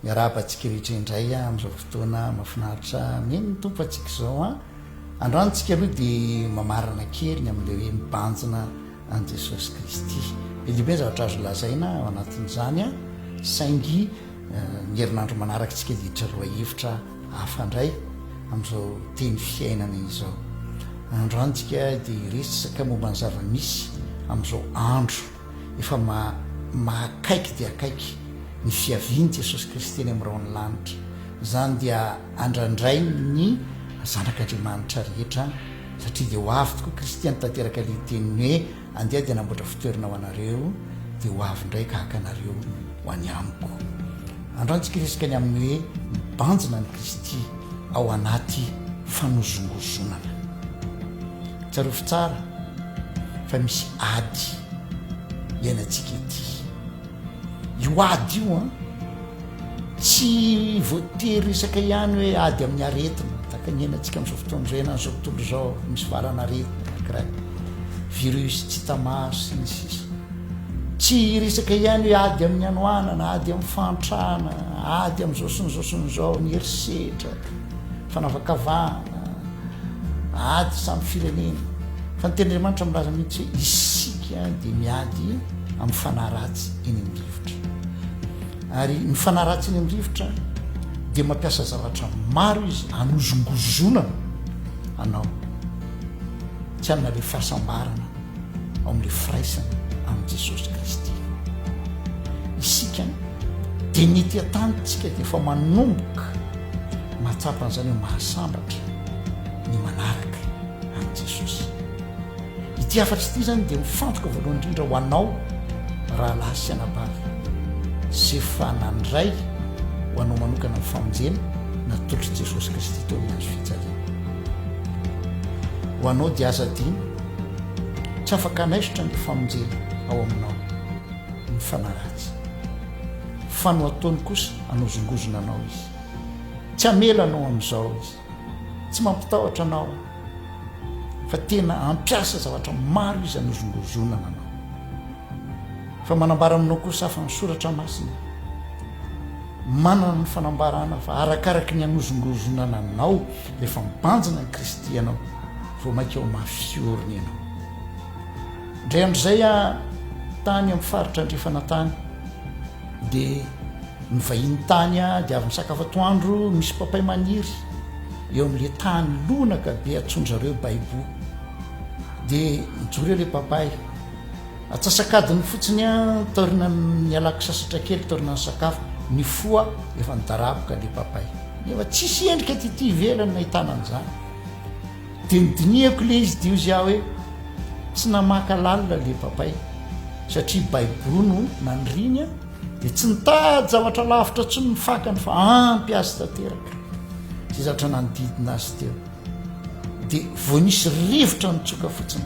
miarabantsika rehetra indray amin'izao fotoana mahafinaritra mino ny tompo antsika izao androantsika aloha dia mamarana kely ny amin'ilay hoe mibanjina an' Jesosy Kristy. Bedibe zavatra azo lazaina ao anatin'izany saingy ny herinandro manaraka tsika diditra roa hevitra hafa indray amin'izao teny fiainana izao. Androantsika dia resaka momba ny zava-misy amin'izao andro efa mahakaiky dia akaiky ny fiaviany Jesosy Kristy eny amin'irao ny lanitra. Izany dia andrandray ny zanak'Andriamanitra rehetra satria dia ho avy tokoa Kristy tanteraka ilay teny hoe andeha dia namboatra fitoerana ho anareo dia ho avy indray kahaka anareo ho any amiko. Androantsika resaka ny amin'ny hoe mibanjina ny Kristy ao anaty fanozongozonana. Tsarovy tsara fa misy ady iainantsika ety. Io ady io tsy voatery resaka ihany hoe ady amin'ny aretina taka ny iainantsika amin'izao fotoana izao ianan'izao tontolo izao misy varana aretina anankiray virus tsy tamaso ny sisa. Tsy resaka ihany hoe ady amin'ny anoanana, ady amin'ny fantrana, ady amin'izao sy n'izao sy n'izao ny herisetra, fanavakavahana, ady samy firenena. Fa ny ten'Andriamanitra milaza mihitsy hoe isika dia miady amin'ny fanaratsy eny amin'ny rivotra. Ary ny fanaratsy eny amin'ny rivotra dia mampiasa zavatra maro izy hanozongozonana anao tsy hanana le fahasambarana ao amin'ilay firaisana amin'i Jesosy Kristy. Isika dia nety an-tanitsika dia efa manomboka mahatsapa an'izany hoe mahasambatra ny manaraka amin'i Jesosy. Ity afatsy ity zany dia mifantoka voalohany indrindra ho anao raha lahy sy anabavy sy efa nandray ho anao manokana amin'ny famonjena natolotry Jesosy Kristy teo amin'ny azo fijaliana. Ho anao dia aza diny tsy afaka anaisotra ny famonjena ao aminao ny fanaratsy fa no ataony kosa hanozongozona anao izy. Tsy hamela anao amin'izao izy, tsy mampitahotra anao fa tena ampiasa zavatra maro izy hanozongozonana anao. Fa manambara aminao kosa hafa ny soratra masina manana ny fanambarana fa arakaraka ny hanozongozonana anao rehefa mibanjina ny Kristy ianao vao maika ao mafiorina ianao. Indray androzay tany amin'ny faritra andrefana tany dia nivahiny tany dia avy misakafo atoandro misy papay maniry eo amin'ilay tany lonaka be atsondrareo baibo dia mijoro ilay papay atsasakadiny fotsiny taorina ny alako sasatra kely taorina ny sakafo ny foa efa nidaraboka ilay papay nefa tsisy endrika tyty ivelany nahitana an'izany dia nidiniako ilay izy dio izy aho hoe tsy namaka lalina ilay papay satria baibo no nanirinya dia tsy nitady zavatra lavitra tsy ny fakany fa ampy azy tanteraka zay zavatra nanodidina azy teo dia vo nisy rivotra nitsoka fotsiny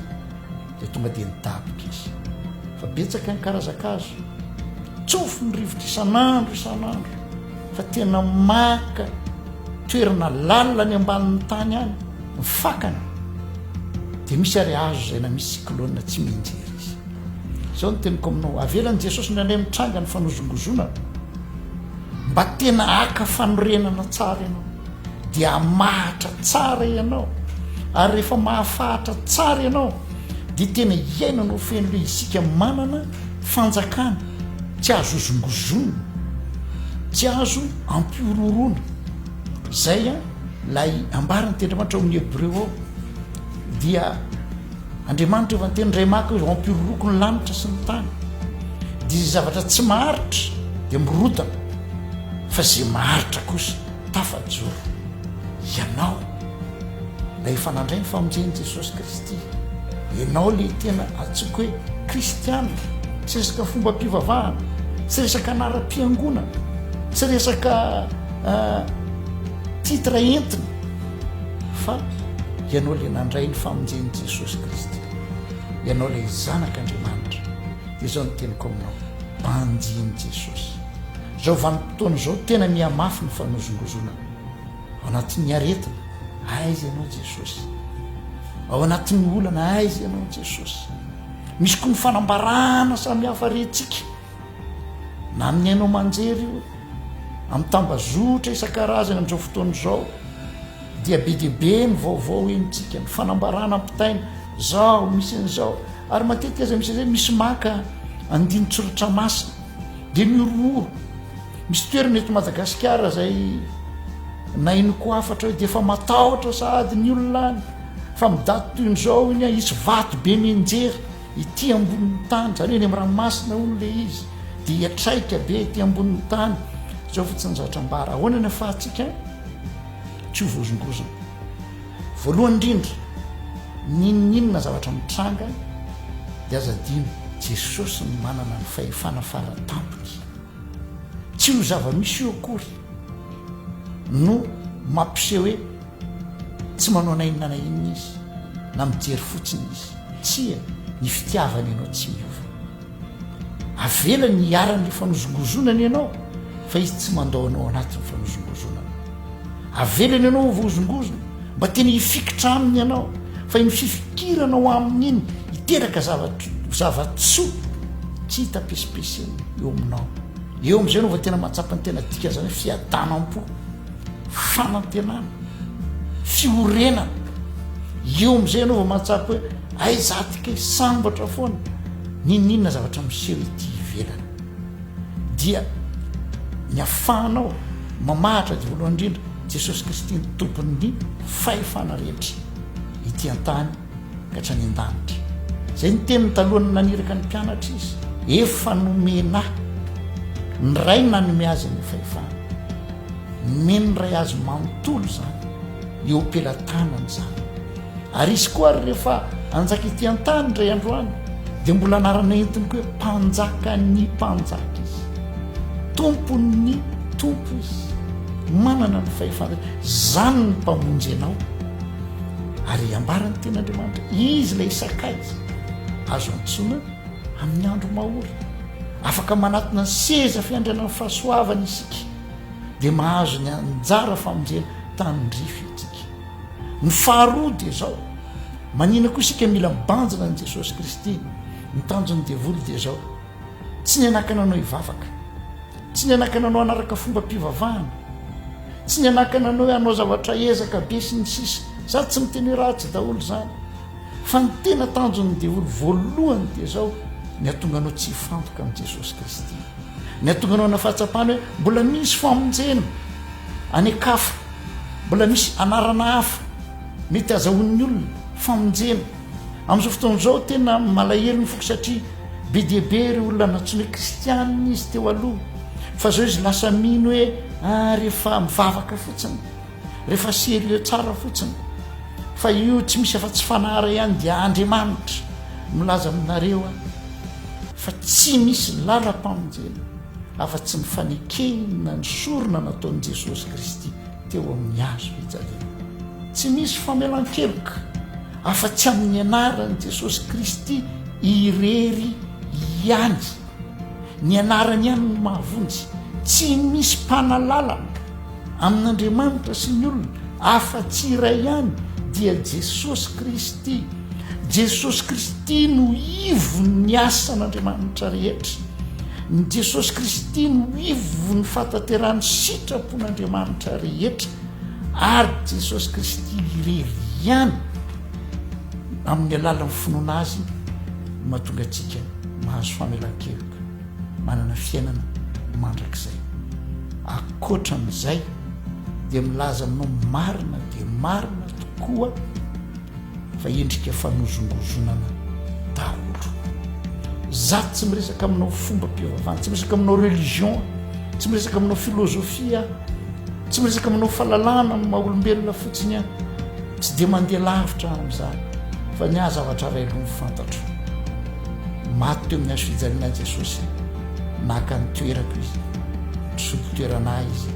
dia tonga dia nidaboka izy. Fa betsaka ny karazakazo tsofo ny rivotra isan'andro fa tena maka toerana lalina ny ambanin'ny tany any ny fakany dia misy ary azo zay na misy cyclone tsy mihinjery izy. Izao no teniko aminao avelan'i Jesosy nandray mitranga ny fanozongozonana mba tena aka fanorenana tsara ianao dia mahatra tsara ianao ary rehefa mahafahatra tsara ianao dia tena iainanao feno le isika manana fanjakana tsy azo zongozona tsy azo ampiororona. Zay lay ambarany ten'Andriamanitra ao amin'ny Hebreo ao dia Andriamanitra efa nyteny ray maka hoe ampiororoko ny lanitra sy ny tany dia izay zavatra tsy maharitra dia mirotana fa zay maharitra kosa tafajoro. Ianao lay efa nandray ny famonjen'i Jesosy Kristy, ianao le tena atsoka hoe kristiana, tsy resaka fomba mpivavahana, tsy resaka anara-piangonana, tsy resaka titra entina fa ianao le nandray ny famonjen'i Jesosy Kristy, ianao le zanak'Andriamanitra. Dia izao no teniko aminao, banjin'i Jesosy. Zao vanim-potoana izao tena mihamafy ny fanozongozonana ao anatin'ny aretina, aiza ianao Jesosy, ao anatin'ny olana, aiza ianao Jesosy. Misy koa ny fanambarana samy hafa rentsika na amin'ny hainao manjery io amin'ny tambazotra isan-karazany amin'izao fotoana izao dia be diaibe ny vaovao enitsika ny fanambarana ampitaina zao misy an'izao ary matetika aza misy zay misy maka andiny tsoratra masina dia miorooro misy toerana eto Madagasikara zay na ino koa afatra hoe dia efa matahotra sady ny olona any fa midaty toy n'izao iny isy vato be mianjery ity ambonin'ny tany zany hoe ny amin'ny ranomasina hono le izy dia hiatraika be ity ambonin'ny tany zao fotsiny zavatra mbara ahoana ny afahantsika tsy ho vozongozona voalohany indrindra ninninona zavatra mitranga dia azadino Jesosy ny manana ny fahefana faratampony tsy ho zava-misy io akory no mampiseho hoe tsy manao nainona na inona izy na mijery fotsiny izy tsia ny fitiavany ianao tsy miova avela ny hiaran'le fanozongozonana ianao fa izy tsy mandao anao anatin'ny fanozongozonana avelany ianao vozongozona mba tena hifikitra aminy ianao fa iny fifikiranao aminy iny hiteraka zavatsoa tsy hita pesipeseny eo aminao eo am'izay anao va tena mahatsapa ny tena dika zany hoe fiadanam-po fanantenana fiorenana eo am'izay anao va mahatsapa hoe aizatika sambatra foana ninninona zavatra miseho ity ivelana dia ny afahanao mamahatra dia voalohany indrindra Jesosy Kristy ny tompon'ny fahefana rehetra ity an-tany ka hatrany an-danitra zay ny teniny talohany naniraka ny mpianatra izy efa nomena ny ray nanome azy ny fahefana nomeny ray azy manontolo zany eo am-pelantanany zany ary izy koa ary rehefa anjaka ity an-tany ndray androany dia mbola anarana entiny koa hoe mpanjaka ny mpanjaka izy tompon'ny tompo izy manana ny fahefana zany ny mpamonjy anao ary ambarany ten'Andriamanitra izy ilay isakaiza azo antsoina amin'ny andro mahory afaka manatina ny seza fiandrianan'ny fahasoavana isika dia mahazo ny anjara famonjena tandrify itsika ny faharoa dia zao manina koa isika mila mibanjina ny Jesosy Kristy ny tanjon'ny devoly dia zao tsy ny anakananao hivavaka tsy ny anakananao anaraka fomba mpivavahana tsy ny anakananao hoe anao zavatra ezaka be sy ny sisa sady tsy miteny ratsy daholo zany fa ny tena tanjon'ny devoly voalohany dia zao ny atonga anao tsy hifantoka amin'i Jesosy Kristy ny atonga anao nafahatsapana hoe mbola misy famonjena anekafa mbola misy anarana hafa mety azahoan'ny olona famonjena amin'izao fotoana izao tena malahelo ny foko satria be diaibe ry olona natsoina hoe kristianina izy teo aloha fa zao izy lasa mino hoe rehefa mivavaka fotsiny rehefa sérieux tsara fotsiny fa io tsy misy afa-tsy fanahara ihany dia Andriamanitra milaza aminareo fa tsy misy lalam-pamonjena afa-tsy ny fanekena ny sorona nataon'i Jesosy Kristy teo amin'ny hazo fijaliana tsy misy famelan-keloka afa-tsy amin'ny anaran'i Jesosy Kristy irery ihany ny anarany ihany no mahavonjy tsy misy mpanalalana amin'Andriamanitra sy ny olona afa-tsy iray ihany dia Jesosy Kristy Jesosy Kristy no ivony asan'Andriamanitra rehetra ny Jesosy Kristy no ivony fataterany sitrapon'Andriamanitra rehetra ary Jesosy Kristy irery ihany amin'ny alalan'ny finoana azy mahatonga antsika mahazo famelan-keloka manana fiainana mandrakizay akoatra amin'izay dia milaza aminao marina dia marina tokoa fa endrika fanozongozonana daholo zato tsy miresaka aminao fomba mpivavahana tsy miresaka aminao religion tsy miresaka aminao filozofia tsy miresaka aminao fahalalana ny maha-olombelona fotsiny any tsy dia mandeha lavitra amin'izany fa ny ahazavatra ray aloha fantatro maty teo amin'ny hazo fijaliana Jesosy naka ny toerako izy tsopo-toerana izy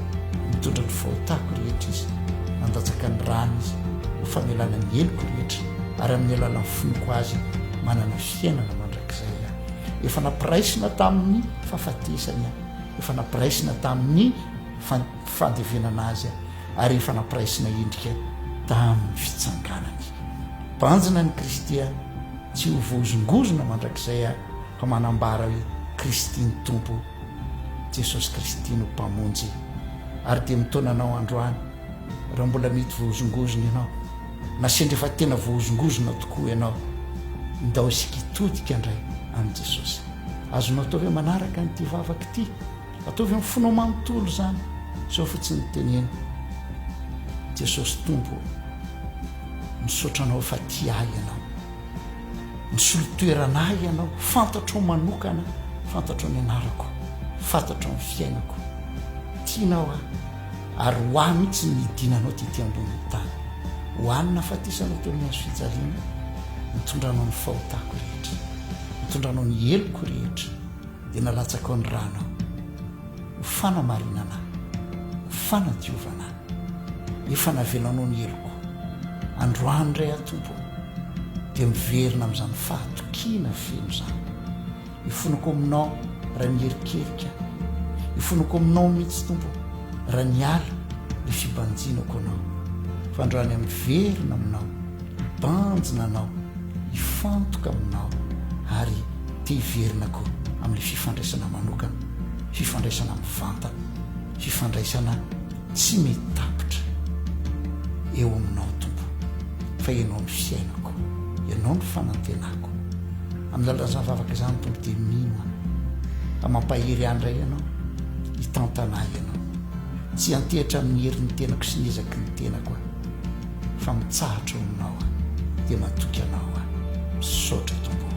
mitondra ny fahotako rehetra izy mandatsaka ny rano izy ho famelana ny eloko rehetra ary amin'ny alalan'ny fonoko azy manana fiainana mandrakizay efa nampiraisina tamin'ny fahafatesany efa nampiraisina tamin'ny fandevenana azy ary efa nampiraisina endrika tamin'ny fitsanganany banjina ny Kristy tsy ho vozongozona mandrakizay fa manambara hoe Kristy ny tompo Jesosy Kristy no mpamonjy ary dia mitonanao androany raha mbola mety vohozongozona ianao na sendra efa tena vohozongozona tokoa ianao ndao isika hitodika indray amin'i Jesosy. Azonao atao hoe manaraka nyity vavaka ity, ataovy amin'ny fonao manontolo zany sao fotsiny tenena Jesosy tompo misaotranao fa tia ianao, misolo-toeranay ianao, fantatrao manokana, fantatrao ny anarako, fantatrao ny fiainako, tianao ary ho ahy mihitsy ny idinanao tyty ambonin'ny tany, ho any nafatisanao teo amin'ny azo fijaliana, mitondranao ny fahotako rehetra, mitondranao ny heloko rehetra, dia nalatsaka ao ny ranao ho fanamarinana, ho fanadiovana, efa navelanao ny heloko. Androany ray atompo dia miverina amin'izany fahatokiana feno zany. Ifonako aminao raha nierikerika, ifonako aminao mihitsy tompo raha niala le fibanjinako anao, fa androany miverina aminao, banjina anao, ifantoka aminao ary te hiverinako amin'le fifandraisana manokana, fifandraisana mivantana, fifandraisana tsy mety tapitra eo aminao tompo, fa ianao ny fiainako, ianao ny fanantenako. Amin'ny lalan'izany vavaka izany tompo dia mino ka mampahery andray ianao, hitantanahy ianao, tsy antehitra amin'ny herin'ny tenako sy ny ezaky ny tenako fa mitsahatra aminao dia matoky anao misaotra tompo.